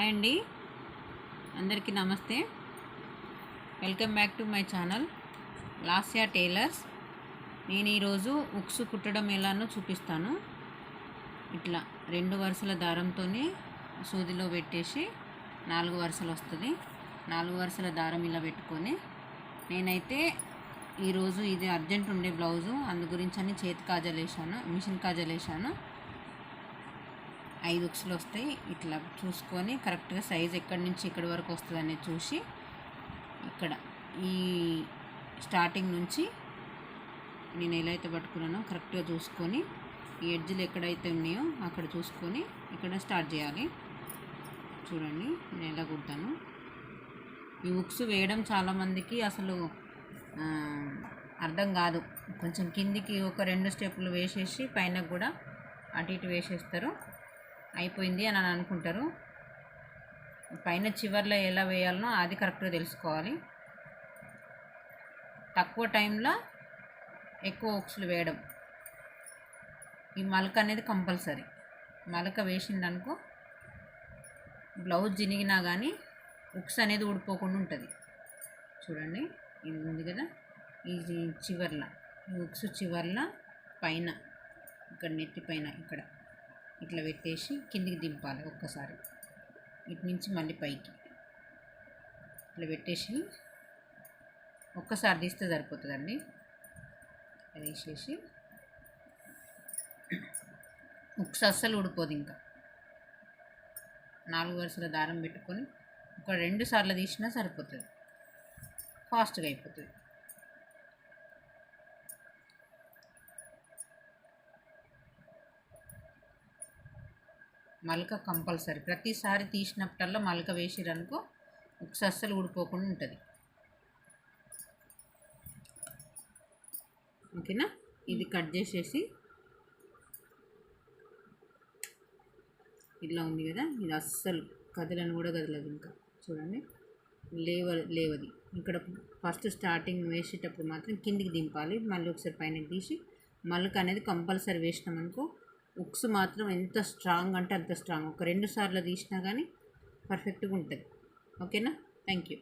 Hi అండి, అందరికీ నమస్తే. Welcome back to my channel Lasya tailors. నేను ఈరోజు ఉక్స్ కుట్టడం ఎలానో చూపిస్తాను. ఇట్లా 2 వరుసల దారంతో సూదిలో పెట్టేసి 4 వరుసలు వస్తుంది. 4 వరుసల దారం ఇలా పెట్టుకొని నేనైతే ఈరోజు ఇది అర్జెంట్ ఉండే బ్లౌజు, అందు గురించి అని చేతి కాజాలు వేసాను, మిషన్ కాజాలు వేసాను. 5 ఉక్సులు వస్తాయి. ఇట్లా చూసుకొని కరెక్ట్గా సైజ్ ఎక్కడి నుంచి ఎక్కడి వరకు వస్తుంది అనేది చూసి ఇక్కడ ఈ స్టార్టింగ్ నుంచి నేను ఎలా అయితే పట్టుకున్నానో కరెక్ట్గా చూసుకొని ఈ ఎడ్జ్లు ఎక్కడైతే ఉన్నాయో అక్కడ చూసుకొని ఇక్కడ స్టార్ట్ చేయాలి. చూడండి నేను ఎలా కుడతాను. ఈ ఉక్స్ వేయడం చాలామందికి అసలు అర్థం కాదు. కొంచెం కిందికి ఒక 2 స్టెప్పులు వేసేసి పైన కూడా అటు ఇటు వేసేస్తారు, అయిపోయింది అని అనుకుంటారు. పైన చివర్లో ఎలా వేయాలనో అది కరెక్ట్గా తెలుసుకోవాలి. తక్కువ టైంలో ఎక్కువ ఉక్సులు వేయడం, ఈ మలక అనేది కంపల్సరీ. మలక వేసిందనుకో బ్లౌజ్ జినిగినా కానీ ఉక్స్ అనేది ఊడిపోకుండా ఉంటుంది. చూడండి ఇది ఉంది కదా, ఈ చివర్ల ఈ ఉక్స్ చివర్ల పైన ఇక్కడ నెత్తి పైన ఇక్కడ ఇట్లా పెట్టేసి కిందికి దింపాలి. ఒక్కసారి ఇటు నుంచి మళ్ళీ పైకి ఇట్లా పెట్టేసి ఒక్కసారి తీస్తే సరిపోతుందండి. వేసేసి ఉక్స్ అస్సలు ఊడిపోదు. ఇంకా 4 వరుసల దారం పెట్టుకొని ఒక 2 సార్లు తీసినా సరిపోతుంది, ఫాస్ట్గా అయిపోతుంది. మలక కంపల్సరీ, ప్రతిసారి తీసినప్పుడల్లా మలక వేసిరనుకో ఉక్స్ అస్సలు ఊడిపోకుండా ఉంటుంది. ఓకేనా? ఇది కట్ చేసేసి ఇట్లా ఉంది కదా, ఇది అస్సలు కదలని కూడా కదలదు. ఇంకా చూడండి లేవది. ఇక్కడ ఫస్ట్ స్టార్టింగ్ వేసేటప్పుడు మాత్రం కిందికి దింపాలి, మళ్ళీ ఒకసారి పైనకి తీసి మలక అనేది కంపల్సరీ వేసినామనుకో ఉక్స్ మాత్రం ఎంత స్ట్రాంగ్ అంటే అంత స్ట్రాంగ్. ఒక 2 సార్లు తీసినా కానీ పర్ఫెక్ట్గా ఉంటుంది. ఓకేనా? Thank you.